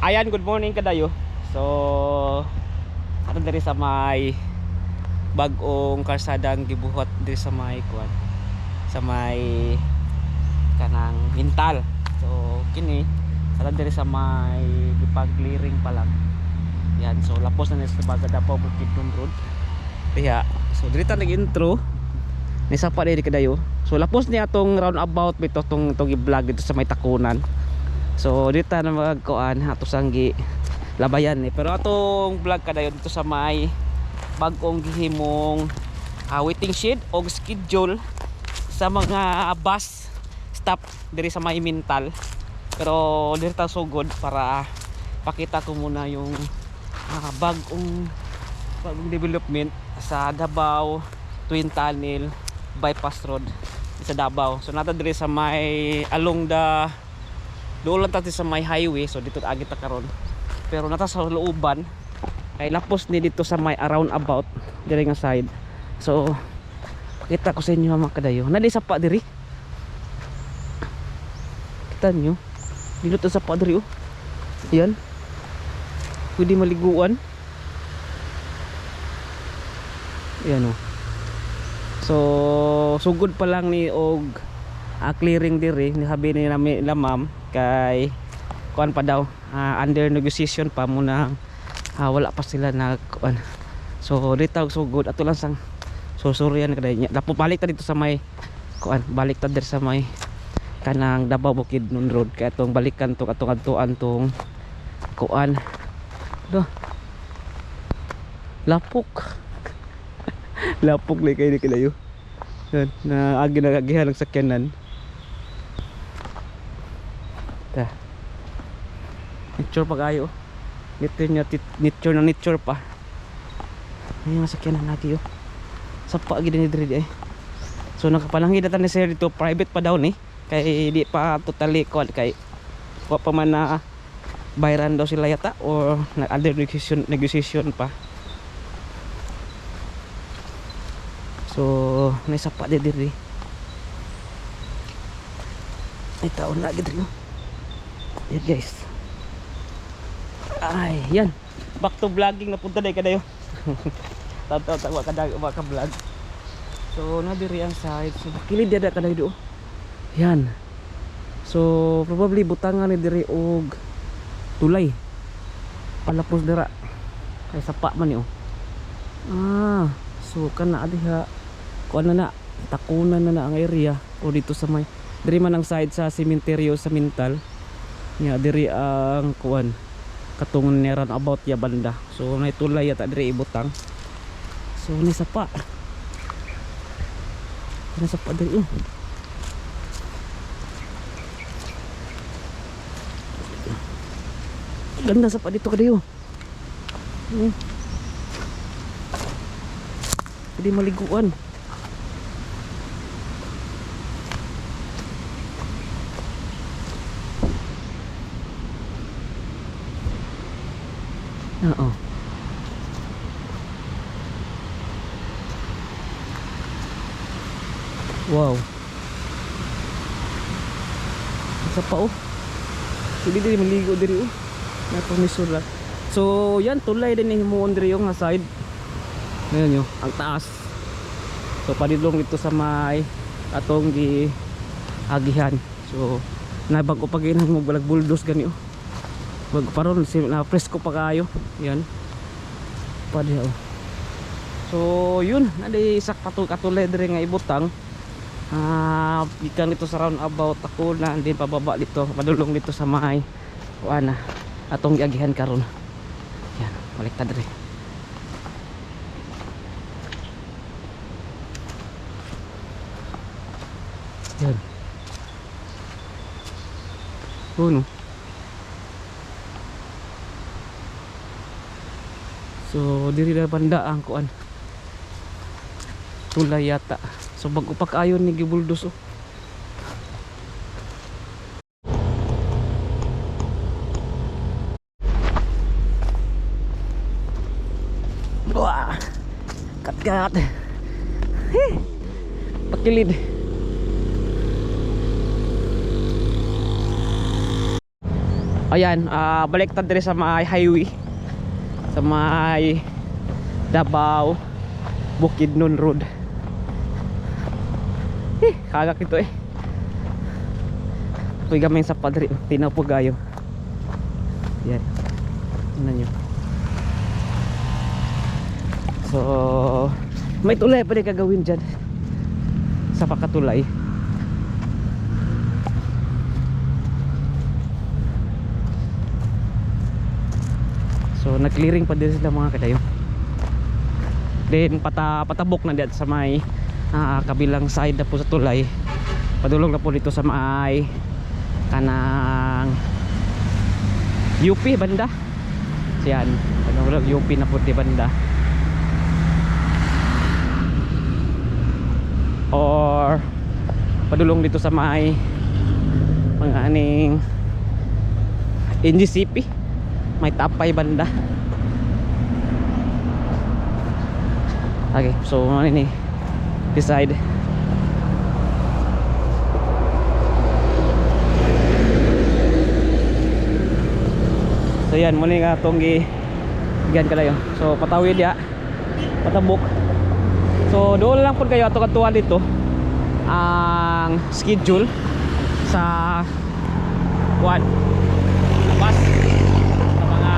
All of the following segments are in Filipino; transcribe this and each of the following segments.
Ayan, good morning kadayo. So, ato diri sa may bag-ong kalsadang gibuhat diri sa may kuan. Sa may kanang Mintal. So, kini ato diri sa may gipag-clearing pa lang. Yan, so lapos na sa baga Davao Bukidnon Road. Kaya, so diri ta nag-intro. Ni sapa diri kadayo. So, lapos niya atong roundabout bito tong i-vlog dito sa may Takunan. So dito na magkuan ato sanggi labayan eh. Pero atong vlog kadayon dito sa may bag-ong gihimong waiting shed o schedule sa mga bus stop diri sa may Mintal. Pero dito sugod para pakita ko muna yung bagong development sa Davao Twin Tunnel Bypass Road sa Davao. So nato diri sa may along the doon lang tayo sa may highway, so dito agit ta karon. Pero nata sa looban kay lapos ni dito sa may around about diri nga side. So pakita ko sa inyo mga kadayo. Nadi sa pa diri. Kita nyo. Dito sa pa diri oh. Yan. Pwede maliguan. Yan oh. So sugod pa lang ni og clearing diri ni habi ni la ma'am kay kuan pa daw under negotiation pa muna wala pa sila na kuan. So dito so good ato lang sang susurian kaday nya dapat balik ta dito sa may kuan, balik ta diri sa may kanang Davao Bukidnon Road kay atong balikan to atong adtuan tong kuan do lapok lapok lay kay di kilayo na agi nagagihan ng sakyanan. Nature pa kayo. Nature na nature pa. Ayun nga sakyanan lagi oh. Sapa gid ni diri eh. So nakapalangi data ni sir dito private pa daw ni. Kay di pa totally call kay wa pa man na bayaran daw sila yata or under negotiation pa. So naisapa di diri. Ay taon lagi diri oh. Yan guys. Ay, yan. Back to vlogging na punta dai kadayo. Tawa ka vlog. So na diri ang side. So kilid dada kadayo do. Yan. So probably butangan ni diri og tulay. Palapos dira. Kay sapa man ni oh. So kana adiha kuan na Takunan na ang area o dito sa may diri man ang side sa sementeryo sa Mintal. Nya diri ang kuan katong neran about ya banda. So nay tulay yata diri ibutang. So ni sapa. Ni sapa diri. Ganda sapa dito kadayo. Hindi maliguan. Oo. Wow. Isa pa oh. Hindi din maligo diri oh. Napumisura. So yan tulay din ni himuon diri yung side. Ngayon yo, ang taas. So padilong dito sa may atong gi agihan. So nabag-o paginan mo balag buldos gani oh. Wag paron na presko pa kayo. Yan. Padi oh. So yun, nadi isak katulay diri nga ibutang. Ikan dito sa roundabout ako na din pababa dito, padulong dito sa may kuana atong giagihan karon. Yan, balik ta diri. Yan. Puno. So diri na banda ang kuan tulay yata. So bago pa kaayon ni gibuldos oh. Wah, kat pakilid. Ayan, baliktad dire sa may highway, sa may Davao Bukidnon Road. Kagak ito eh. Puy gamay sa padre, tinaw po gayo. Yan. Tingnan nyo. So, may tulay pa rin gagawin dyan sa pakatulay. So, nag-clearing pa din sila mga kadayo. Then, patabok na dyan sa may kabilang side na po sa tulay. Padulong na po dito sa may kanang UP banda. Yan, padulong UP na po di banda. Or padulong dito sa may mga aning NGCP, may Tapay banda. Okay, so ano ni decide. So yan, muli nga itong gigan kalayo. So patawid ya, patabok. So doon lang po kayo ato katuan dito ang schedule sa kuan labas sa mga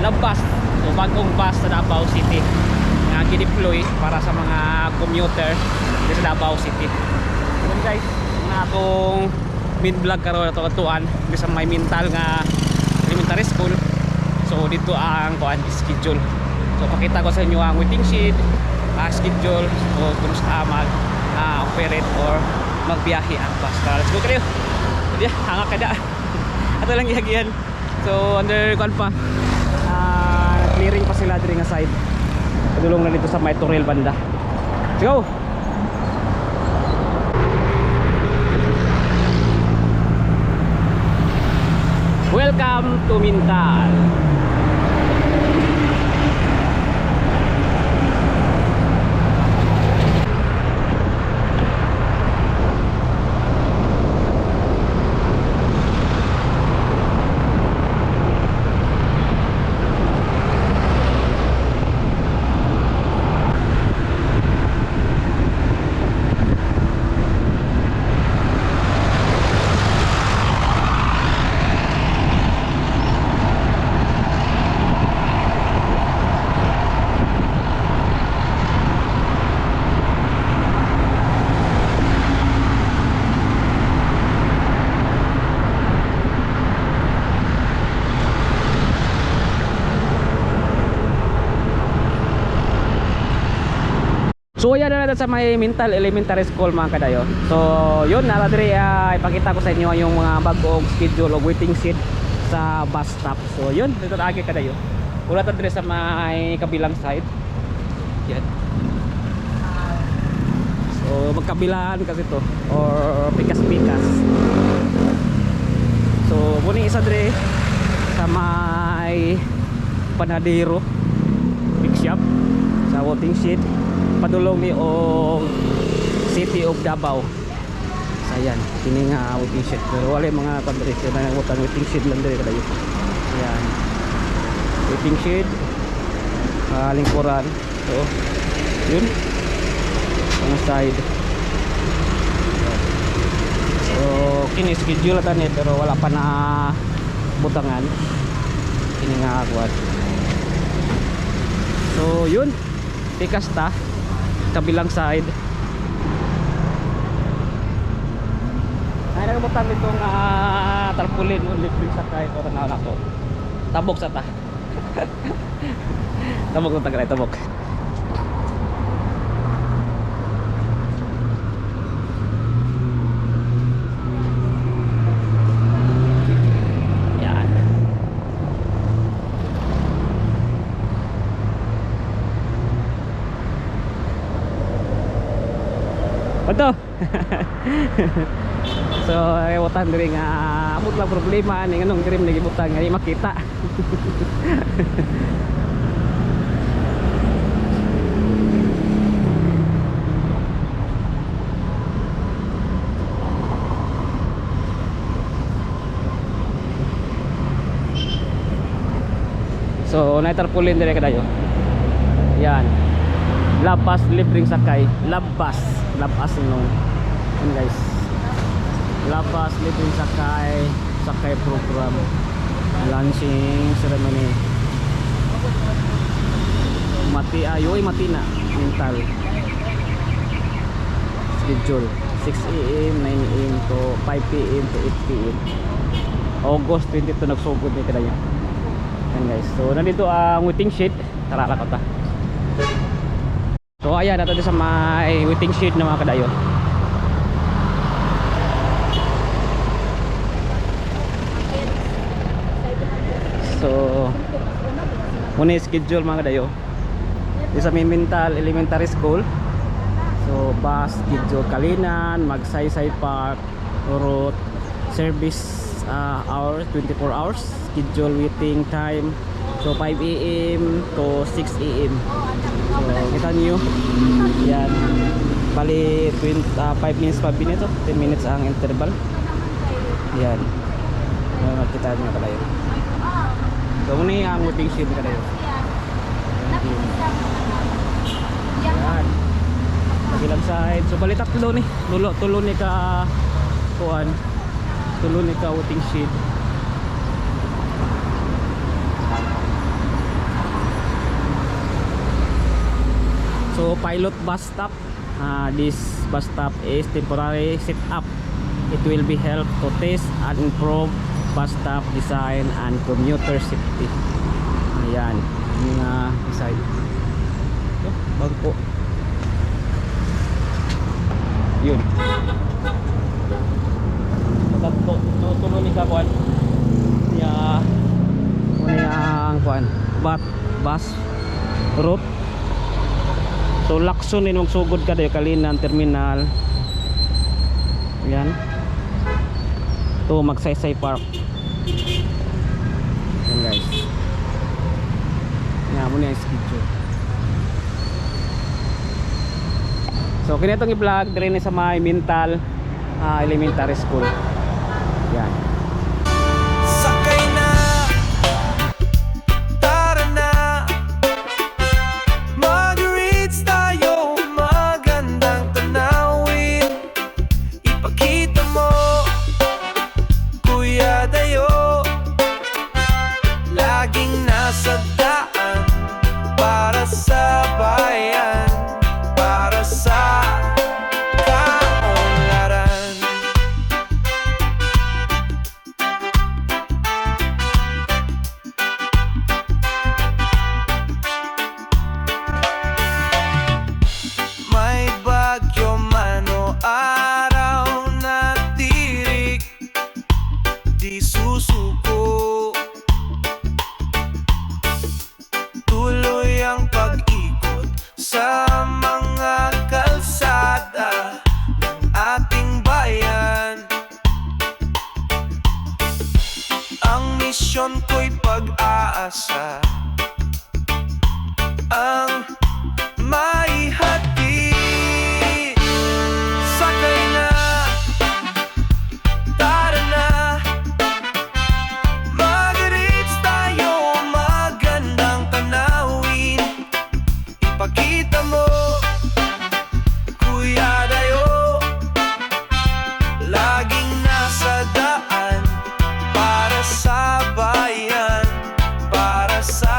labas. So bagong bus sa Davao City nga gi-deploy para sa mga commuter sa Davao City. So guys, na atong main vlog karon ato katuan sa may mental nga elementary school. So dito ang kuan schedule. So pakita ko sa inyo ang waiting shed, schedule, so kung saan mag-operate or magbiyahe ang bus. Let's go kayo. Jadi hanga kada. Ato lang gihagihan. So under kuan pa. Clearing pa sila diri nga side. Padulong na dito sa may Toril banda. Let's go. Welcome to Mintal. So yan na natin sa may Mental Elementary School mga kadayo. So yun, naradiri ipakita ko sa inyo yung mga bagong schedule o waiting shed sa bus stop. So yun, dito na agi kadayo. Ulat na sa may kabilang side. Yan. So magkabilaan kasi to or pikas-pikas. So muni isa dire sa may Panadero big shop sa waiting shed. Padulong ni o City of Davao. Ayan, kini nga waiting shed. Pero wala mga kondisyon na nang waiting shed lang dire kadayo. Ayan. Waiting shed. Lingkuran. So, yun. Ang side. So, kini schedule ata ni pero wala pa na butangan. Kini nga agwat. So, yun. Pikas ta kabilang side. Ay nagbutan itong tarpaulin electric sa kahit orang na ako. Tabok sa ta. Tabok ng tagay, tabok. Yan. Betul. So utang diri nga amot lang problema ning anong diri lagi utang nga makita. So naitarpulin dire kadayo. Yan. Labas libreng sakay. Labas nung. Yan guys. Labas libreng sakay program. Launching ceremony. Mati na mental. Schedule 6 AM, 9 AM to 5 PM to 8 PM. August 22 nagsugod ni kadayo. Yan guys. So nandito ang waiting shed. Tara ka ta. So ayan, nato sa may waiting shed na mga kadayo. So muna schedule mga kadayo. Di sa Mental Elementary School. So bus schedule Kalinan, Magsaysay Park, Urot, service hour 24 hours, schedule waiting time so 5 AM to 6 AM. So kita niyo yan, bali 5 minutes 10 minutes ang interval. Yan, makita niyo kadayo. So muna ang waiting shed kadayo. Yan, kabilang side. So balitak tulo ni tulo ni ka kuan, tulo ni ka waiting shed. So pilot bus stop. This bus stop is temporary set up. It will be help to test and improve bus stop design and commuter safety. Ayan, yung design. So, bangko. Yun. Tatlo, tulo ni ka kuan. Ya, ang kuan. Bus route. So Lacson din magsugod ka dayo Kalinan terminal. Yan. To Magsaysay Park. Yan guys. Nga mo na yung schedule. So kinitong i-vlog dire ni sa may Mental Elementary School. Yan. Sakay na, tara na, mag-reach tayo, magandang tanawin. Ipakita mo, Kuya Dayo, laging nasa daan, para sa bayan, para sa kaunlaran. May bagyo man o araw na tirik, di susuko. Tuloy ang pag-ikot sa mga kalsada ng ating bayan. Ang misyon ko'y pag-aasa, ang maihati. Sakay na, tara na, mag-reach tayo, magandang tanawin. Ipakita mo, Kuya Dayo, laging nasa daan, para sa bayan, para sa